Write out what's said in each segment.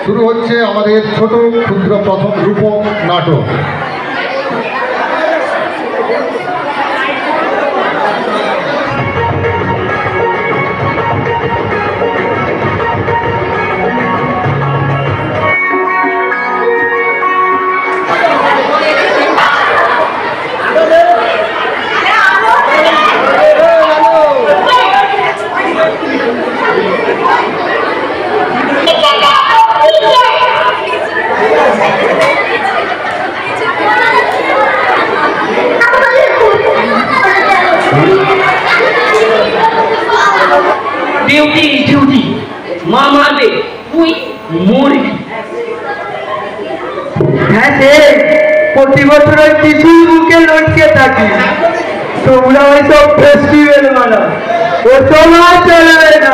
শুরু হচ্ছে আমাদের ছোট ক্ষুদ্র প্রথম রূপক নাটক। ডিউটি ডিউটি মা মারবে তুই মরবি। হ্যাঁ রে, প্রতি বছর ওই কিছুর মুখে লটকে থাকি। তোমরা ওই সব ফেস্টিভ্যাল মানাও, ও তোমার চলবে না।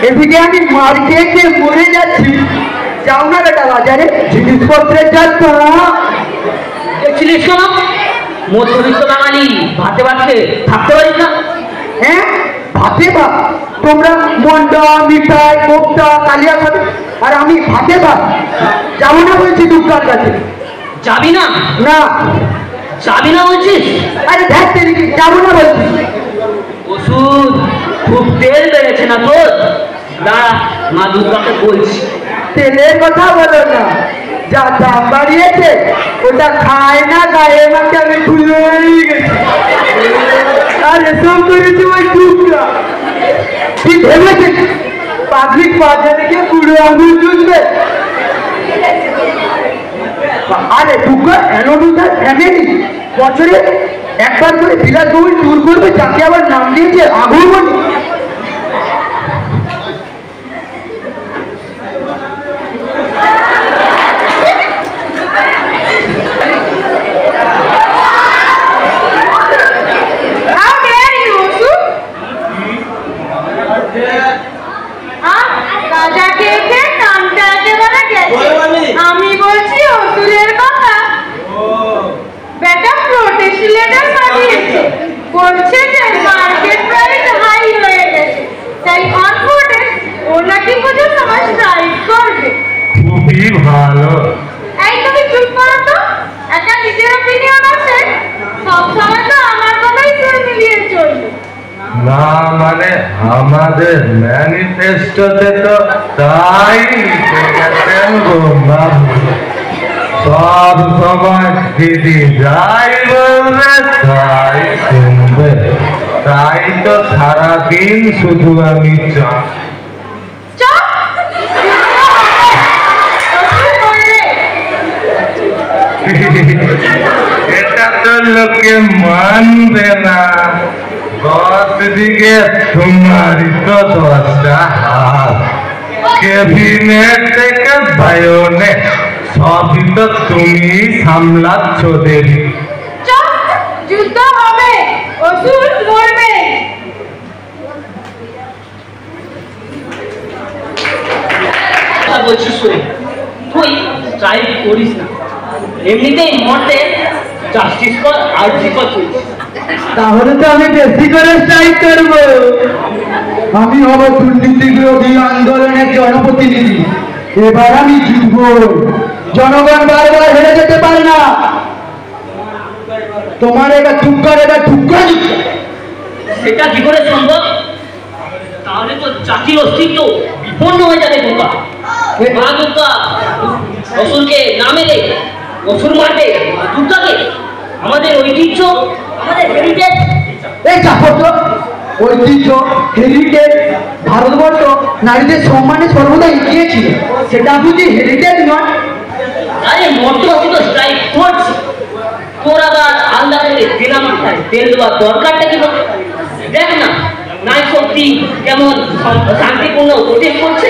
এদিকে আমি মার খেয়ে খেয়ে মরে যাচ্ছি। যাও না বেটা বাজারে জিনিসপত্রের জন্য। দেখছিলিস কেন মধ্যবিত্ত বাঙালি ভাতে ভাতে থাকতে পারিস না? হ্যাঁ ভাতে ভাত, তোমরা মন্ডা মিঠাই কোপ্তা কালিয়া খাবে, আর আমি ভাতে ভাত। যাবো না বলছি দুর্গার কাছে। যাবি না? না। যাবি না বলছিস? আরে দেখ দেখি যাবো না বলছি। ওষুধ খুব তেল বেড়েছে না তোর? দাঁড়া মা দুর্গাকে বলছি। তেলের কথা বলো না, যা দাম বাড়িয়েছে ওটা খায় না গায়ে মাকে আমি ভুলেই গেছি। আর এসব করেছি ওই দুর্গা। কি ভেবেছে পাবলিক বাজারে গিয়ে পুরো আঙুল চুষবে? আরে দুর্গা এনোডুজার ফ্যামিলি বছরে একবার করে বিলাসবহুল ট্যুর করবে, যাকে আবার নাম দিয়েছে আগুরমণি। আমি বলছি অসুরের কথা। বেটা প্রোটেস্ট লেটার পাঠিয়েছে, বলছে যে মার্কেট প্রাইস হাই হয়ে গেছে, তাই অন প্রোটেস্ট ও নাকি পুজো সমাজ স্ট্রাইক করবে। খুবই ভালো। এই তুমি চুপ করো তো, একটা নিজের অপিনিয়ন আছে, সবসময় তো আমার কথাই সুর মিলিয়ে চলবে। না মানে আমাদের ম্যানিফেস্টোতে তো তাই লিখেছেন গো বাবু। সব সময় দিদি যাই বলবে তাই শুনবে, তাই তো সারাদিন শুধু আমি চাপ। চুপ! অসুর বলবে। এটা তো লোকে মানবে না। 10 দিকে তোমারই তো 10টা হাত, ক্যাবিনেট থেকে বায়োনেট সবই তো তুমি সামলাচ্ছ দেবী। চুপ! যুদ্ধ হবে, অসুর মরবে। বলছিস তুই স্ট্রাইক করিস না, এমনিতেই মরতে জাস্টিস ফর আরজি ফর চলছে। তাহলে তো আমি বেশি করে স্ট্রাইক করবো। আমি হব দুর্নীতি বিরোধী আন্দোলনের জনপ্রতিনিধি। এবার আমি জিতব। জনগণ বারবার হেরে যেতে পারে না। তোমার এবার ঠুক্কার সেটা কি করে সম্ভব? তাহলে তো জাতির অস্তিত্ব বিপন্ন হয়ে যাবে। দুর্গা মা দুর্গা অসুরকে না মেরে অসুর মারবে দুর্গাকে। আমাদের ঐতিহ্য, আমাদের হেরিটেজ। এই চাপত্র ঐতিহ্য হেরিটেজ ভারতবর্ষ নারীদের সম্মানে সর্বদা এগিয়ে ছিল, সেটা বুঝি হেরিটেজ নয়? আরে মর্ত তো স্ট্রাইক করছে, তোর আবার আলাদা করে তেলা মাথায় তেল দেওয়ার দরকারটা কি? দেখ না নারী শক্তি কেমন শান্তিপূর্ণ প্রোটেস্ট করছে।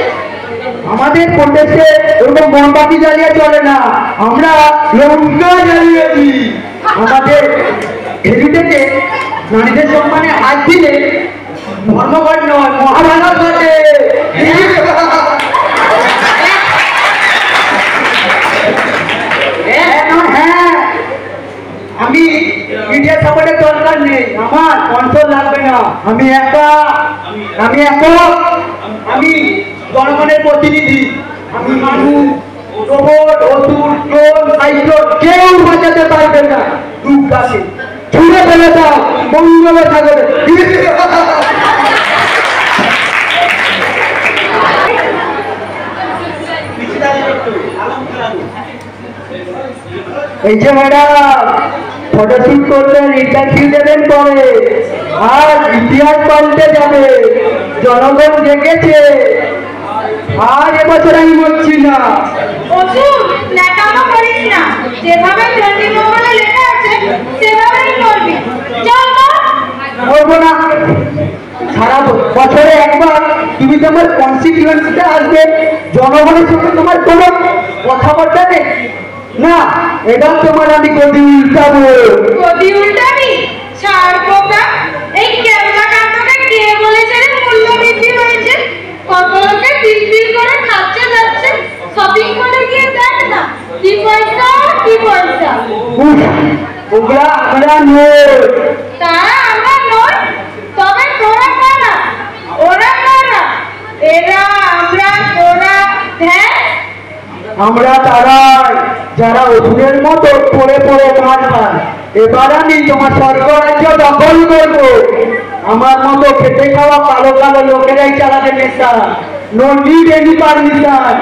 আমাদের প্রোটেস্টে ওরকম মোমবাতি জ্বালিয়ে চলে না, আমরা লঙ্কা জ্বালিয়েছি। আমাদের হেরিটেজে নারীদের সম্মানে হাত দিলে ধর্মঘট নয়, মহাভারত ঘটে। হ্যাঁ, আমি মিডিয়া সাপোর্টের দরকার নেই, আমার কন্ট্রোল লাগবে না। আমি একা, আমি জনগণ জনগণের প্রতিনিধি। আমি মানুষ, রোবট, অসুর, ড্রোন, সাইক্লোন কেউ বাঁচাতে পারবে না দুর্গাকে। ছুঁড়ে ফেলে দাও মঙ্গল সাগরে। এই যে ম্যাডাম ফটোশুট করবেন, ইন্টারভিউ দেবেন পরে, আর ইতিহাস পাল্টে যাবে। জনগণ জেগেছে, আর এবছর আমি বলছি না। অসুর ন্যাকামো করিস না, যেভাবে চণ্ডী মঙ্গলে লেখা আছে সেভাবেই করবি। চল করবো না। সারা বছরে একবার তুমি তোমার কনস্টিটিউয়েন্সিতে আসবে, জনগণের সঙ্গে তোমার কোনো কথাবার্তা নেই না। এবার তোমার আমি গদি উল্টাবো। গদি উল্টাবি? ছাড় পোকা, এই ক্যাবলা কাণ্ডকে কে বলেছে রে মূল্য বৃদ্ধি হয়েছে? কত লোকে বিল করে খাচ্ছে যাচ্ছে, শপিং মলে গিয়ে দেখ না কি পয়সা কি পয়সা। উফ, ওগুলা আমরা নই। তারা আমরা নই, তবে তোরা কারা? ওরা কারা? এরা আমরা তোরা ধ্যান। আমরা তারাই যারা অসুরের মতো পড়ে পড়ে মার খায়। এবার আমি তোমার স্বর্গ রাজ্য দখল করবো। আমার মতো খেতে খাওয়া কালো কালো লোকেরাই চালাবে নেশা। No need any permission.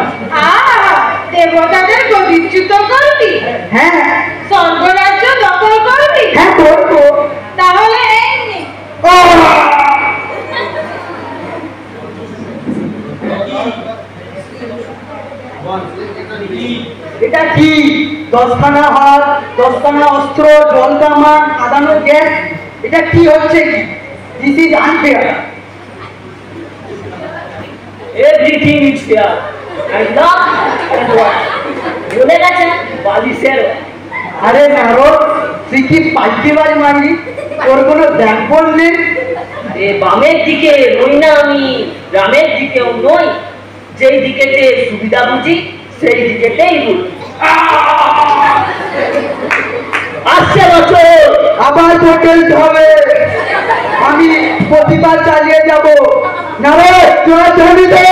দেবতাদের গদিচ্যুত করবি? হ্যাঁ স্বর্গরাজ্য দখল করবি? হ্যাঁ করবো। তাহলে এই নে। এটা কি? 10খানা হাত, 10খানা অস্ত্র, জল কামান, আদানো গ্যাস, এটা কি হচ্ছে কি? This is unfair. Everything is fair and love and war. বলে গেছে বালিশের। আরে নারো, তুই কি পাল্টিবাজ মারলি? তোর কোনো ব্যাকবোন নেই? এ বামের দিকে নই না আমি, গ্রামের দিকেও নই। যেই দিকেতে সুবিধা বুঝি সেই দিকেতেই বুঝি। আসছে বছর আবার হোটেল হবে। আমি প্রতিবাদ চালিয়ে যাব। নারো, তোরা জমি দে।